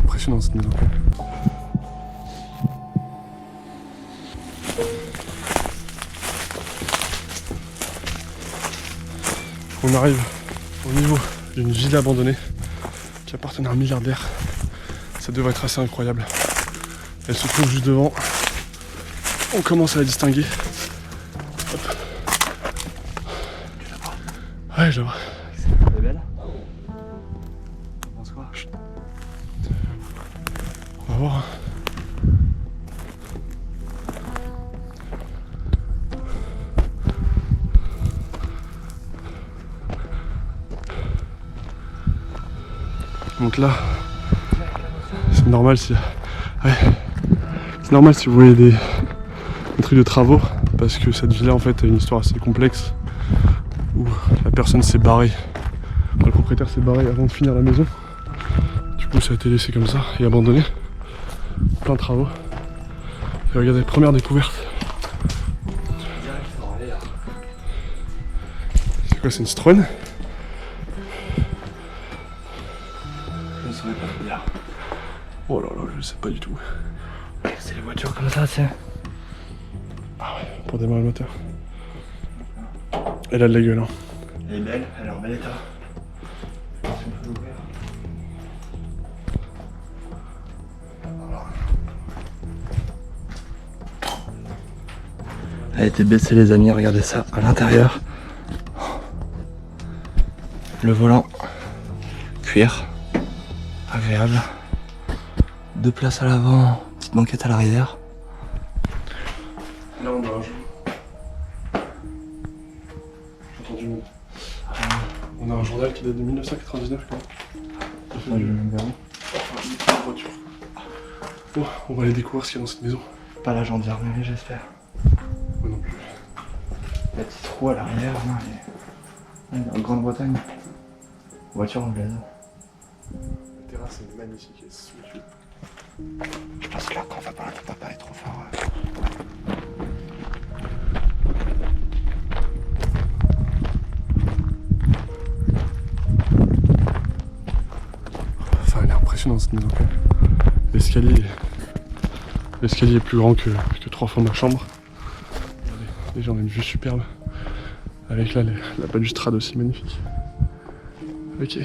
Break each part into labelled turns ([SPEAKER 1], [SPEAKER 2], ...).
[SPEAKER 1] impressionnant cette maison. On arrive au niveau d'une villa abandonnée qui appartenait à un milliardaire. Ça devrait être assez incroyable. Elle se trouve juste devant. On commence à la distinguer. Hop. Ouais, je la vois.
[SPEAKER 2] Elle est belle. Tu penses quoi?
[SPEAKER 1] On va voir. Donc là, c'est normal si... Ouais. C'est normal si vous voyez des trucs de travaux, parce que cette villa en fait a une histoire assez complexe où la personne s'est barrée, le propriétaire s'est barré avant de finir la maison. Du coup ça a été laissé comme ça et abandonné. Plein de travaux. Et regardez, première découverte. C'est quoi, c'est une Citroën?
[SPEAKER 2] Je ne saurais pas trop dire.
[SPEAKER 1] Oh là là, je sais pas du tout.
[SPEAKER 2] C'est les voitures comme ça, tu sais.
[SPEAKER 1] Ah ouais, pour démarrer le moteur. Elle a de la gueule, hein.
[SPEAKER 2] Elle est belle, elle est en bel état. Si on peut l'ouvrir. Elle a été baissée les amis, regardez ça à l'intérieur. Le volant, cuir, agréable. 2 places à l'avant, petite banquette à l'arrière.
[SPEAKER 1] Là on a un jour. J'ai entendu. On a un journal qui date de 1999 quand même. Une voiture. Bon, on va aller découvrir ce qu'il y a dans cette maison.
[SPEAKER 2] Pas la gendarmerie j'espère.
[SPEAKER 1] Moi non plus.
[SPEAKER 2] La petite roue à l'arrière, elle est en Grande-Bretagne. Voiture anglaise.
[SPEAKER 1] La terrasse est magnifique et somptueuse.
[SPEAKER 2] Je pense que là quand on va parler trop fort.
[SPEAKER 1] Enfin, elle est impressionnante cette maison quand même. L'escalier est plus grand que 3 fois ma chambre. Regardez, déjà on a une vue superbe. Avec là la balustrade aussi magnifique. Ok.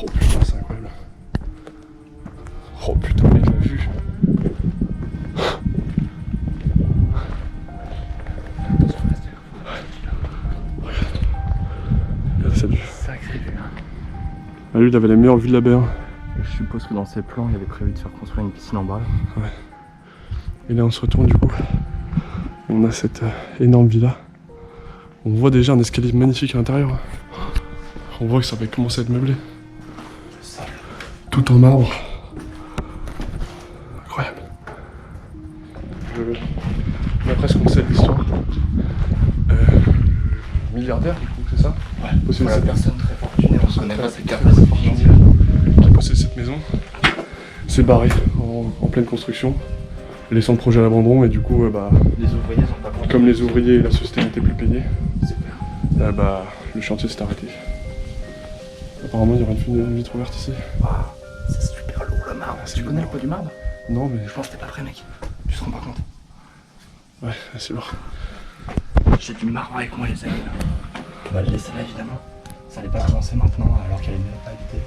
[SPEAKER 1] Oh putain, c'est incroyable. Oh putain, mec, la vue. Regarde cette vue.
[SPEAKER 2] Sacré vue.
[SPEAKER 1] Lui, il avait la meilleure vue de la baie.
[SPEAKER 2] Je suppose que dans ses plans, il avait prévu de faire construire une piscine en bas.
[SPEAKER 1] Ouais. Et là, on se retourne du coup. On a cette énorme villa. On voit déjà un escalier magnifique à l'intérieur. On voit que ça va commencer à être meublé. Tout en marbre. Incroyable. D'après ce qu'on sait de l'histoire, milliardaire, du coup, c'est ça?
[SPEAKER 2] Ouais.
[SPEAKER 1] Possède
[SPEAKER 2] Voilà,
[SPEAKER 1] cette...
[SPEAKER 2] personne très fortunée, on se connaît pas ses
[SPEAKER 1] très
[SPEAKER 2] capacités
[SPEAKER 1] fortunée,
[SPEAKER 2] financières.
[SPEAKER 1] qui possède cette maison, s'est barré en pleine construction, laissant le projet à l'abandon et du coup,
[SPEAKER 2] Les ouvriers sont pas contents.
[SPEAKER 1] comme les ouvriers et la société n'étaient plus payés,
[SPEAKER 2] Super.
[SPEAKER 1] le chantier s'est arrêté. Apparemment, il y aura une vitre ouverte ici.
[SPEAKER 2] Waouh, c'est super lourd le marbre.
[SPEAKER 1] Ah, c'est
[SPEAKER 2] Tu connais
[SPEAKER 1] lourd.
[SPEAKER 2] le poids du marbre?
[SPEAKER 1] Non, mais
[SPEAKER 2] Je pense que t'es pas prêt, mec. Tu te rends pas compte.
[SPEAKER 1] ouais, c'est lourd.
[SPEAKER 2] J'ai du marbre avec moi, les amis. On va le laisser là, évidemment. Ça allait pas commencer maintenant, alors qu'elle est même pas habitée.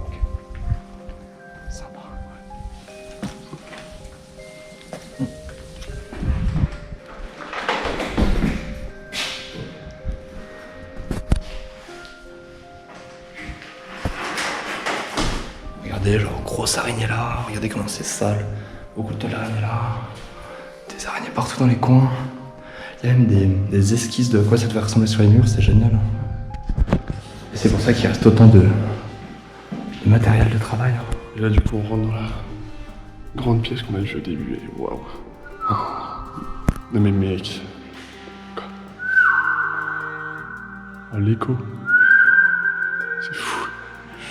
[SPEAKER 2] Ok. Sympa. Regardez, genre, grosse araignée là. Regardez comment c'est sale. Beaucoup de d'araignées là. Des araignées partout dans les coins. Il y a même des esquisses de quoi ça devait ressembler sur les murs, c'est génial. Et c'est pour ça qu'il reste autant de matériel de travail.
[SPEAKER 1] Et là, du coup, on rentre dans la grande pièce qu'on a vue au début et waouh. Non, mais mec. Quoi? Oh, l'écho. C'est fou.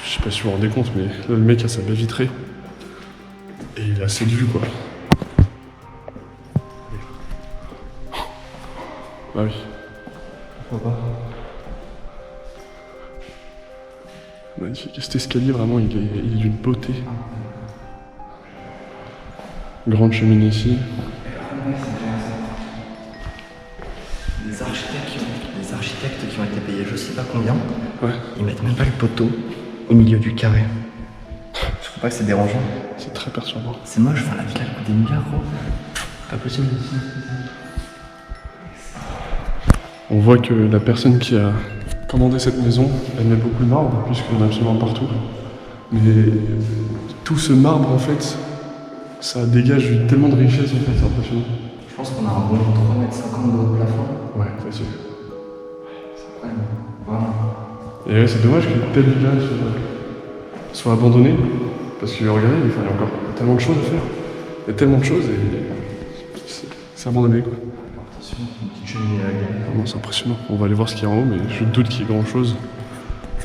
[SPEAKER 1] Je sais pas si vous vous rendez compte, mais là, le mec a sa baie vitrée. Et il a cette vue, quoi. Bah oui.
[SPEAKER 2] Pourquoi pas?
[SPEAKER 1] Magnifique. Cet escalier, vraiment, il est d'une beauté. Grande cheminée ici.
[SPEAKER 2] Les architectes qui ont été payés je sais pas combien,
[SPEAKER 1] Ouais.
[SPEAKER 2] ils mettent même pas le poteau au milieu du carré. Je trouve pas que c'est dérangeant.
[SPEAKER 1] C'est très perturbant.
[SPEAKER 2] C'est moche, enfin la ville elle coûte des milliards gros. Pas possible ici.
[SPEAKER 1] On voit que la personne qui a commandé cette maison, elle met beaucoup de marbre, puisqu'il y en a absolument partout. Mais tout ce marbre, en fait, ça dégage tellement de richesse, en fait, c'est impressionnant.
[SPEAKER 2] Je pense qu'on a un bon 3,50 m de haut de plafond.
[SPEAKER 1] Ouais, facile.
[SPEAKER 2] C'est incroyable. Vraiment.
[SPEAKER 1] Et ouais, c'est dommage que tel village soit abandonné, parce que regardez, il y a encore tellement de choses à faire. Il y a tellement de choses et c'est abandonné, quoi.
[SPEAKER 2] Une petite cheminée à la gueule.
[SPEAKER 1] Vraiment, c'est impressionnant. On va aller voir ce qu'il y a en haut, mais je doute qu'il y ait grand chose.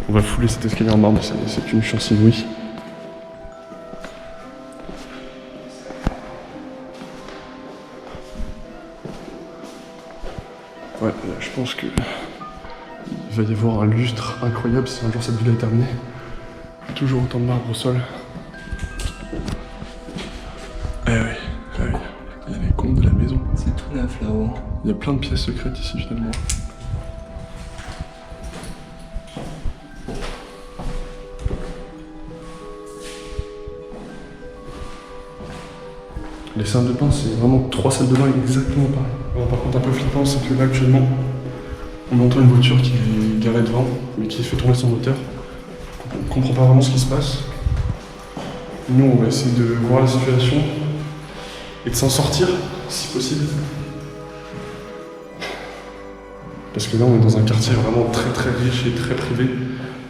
[SPEAKER 1] On va fouler cet escalier en marbre, c'est une chance inouïe. Ouais, je pense que il va y avoir un lustre incroyable si un jour cette villa est terminée. Toujours autant de marbre au sol. Eh oui, eh oui. Il y a les comptes de la maison.
[SPEAKER 2] C'est tout neuf là-haut.
[SPEAKER 1] Il y a plein de pièces secrètes ici finalement. Les salles de bain, c'est vraiment 3 salles de bain exactement pareil. Alors, par contre, un peu flippant, c'est que là actuellement, on entend une voiture qui est garée devant, mais qui fait tourner son moteur. On comprend pas vraiment ce qui se passe. Nous, on va essayer de voir la situation et de s'en sortir, si possible. Parce que là, on est dans un quartier vraiment très très riche et très privé,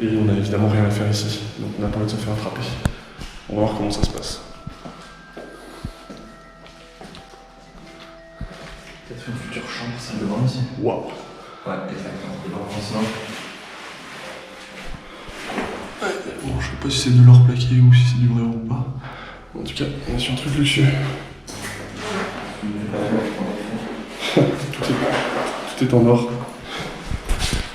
[SPEAKER 1] et on n'a évidemment rien à faire ici. Donc on n'a pas envie de se faire attraper. On va voir comment ça se passe.
[SPEAKER 2] Peut-être une future chambre, salle de bain ici.
[SPEAKER 1] Waouh!
[SPEAKER 2] Ouais, exactement. Et bon, sinon.
[SPEAKER 1] Bon, je sais pas si c'est de l'or plaqué ou si c'est du vrai or ou pas. En tout cas, on est sur un truc luxueux. Tout est en or.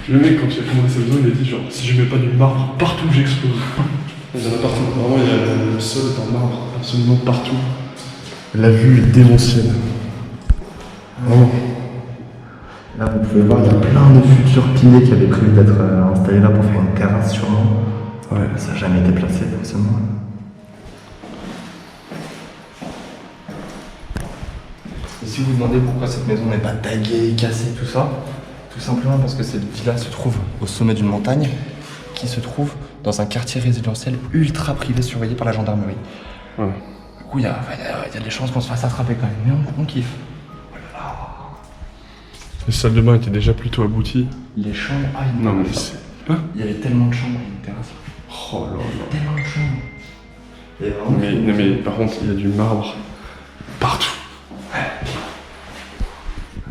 [SPEAKER 1] Le mec, quand il a commandé cette maison, il a dit genre, si je mets pas du marbre partout, j'explose. Il y en a partout. Vraiment, le sol est en marbre, absolument partout. La vue est démentielle. Vraiment.
[SPEAKER 2] Là, vous pouvez voir, il y a plein de futurs piliers qui avaient prévu d'être installés là pour faire une terrasse sûrement.
[SPEAKER 1] Ouais.
[SPEAKER 2] Ça n'a jamais été placé forcément. Et si vous vous demandez pourquoi cette maison n'est pas taguée, cassée, tout ça, tout simplement parce que cette villa se trouve au sommet d'une montagne qui se trouve dans un quartier résidentiel ultra privé surveillé par la gendarmerie.
[SPEAKER 1] Ouais.
[SPEAKER 2] Du coup, il y a des chances qu'on se fasse attraper quand même, mais on kiffe.
[SPEAKER 1] Les salles de bain étaient déjà plutôt abouties.
[SPEAKER 2] Les chambres,
[SPEAKER 1] Non mais c'est... Hein?
[SPEAKER 2] il y avait tellement de chambres, il y a une terrasse.
[SPEAKER 1] Oh là là.
[SPEAKER 2] Tellement de chambres. Et vraiment,
[SPEAKER 1] Mais par contre, il y a du marbre partout.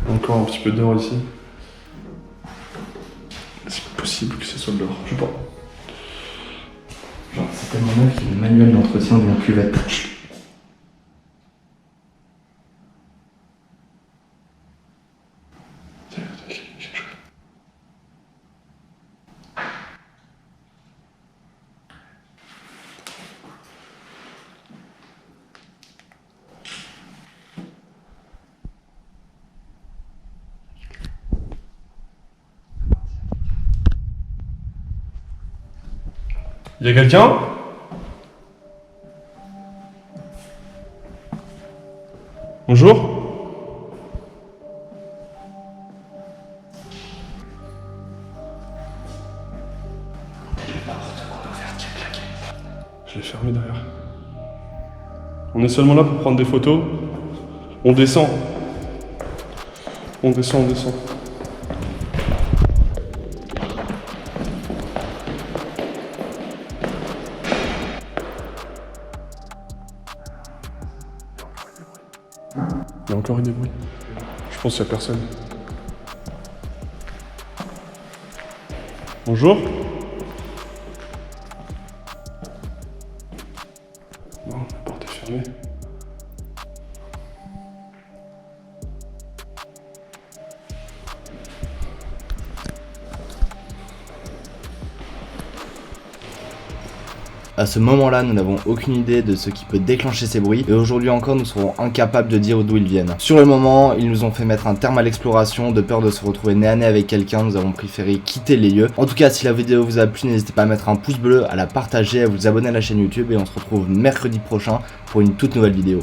[SPEAKER 1] Encore un petit peu d'or ici. C'est possible que ce soit de l'or, je sais pas.
[SPEAKER 2] genre, c'est tellement neuf qu'il y a le manuel d'entretien d'une cuvette.
[SPEAKER 1] Y'a quelqu'un? Bonjour? Je l'ai fermé derrière. On est seulement là pour prendre des photos. On descend. On descend, on descend. Il y a encore eu des bruits. Je pense qu'il n'y a personne. Bonjour. Non, la porte est fermée.
[SPEAKER 3] À ce moment-là, nous n'avons aucune idée de ce qui peut déclencher ces bruits et aujourd'hui encore nous serons incapables de dire d'où ils viennent. Sur le moment, ils nous ont fait mettre un terme à l'exploration, de peur de se retrouver nez à nez avec quelqu'un, nous avons préféré quitter les lieux. En tout cas, si la vidéo vous a plu, n'hésitez pas à mettre un pouce bleu, à la partager, à vous abonner à la chaîne YouTube et on se retrouve mercredi prochain pour une toute nouvelle vidéo.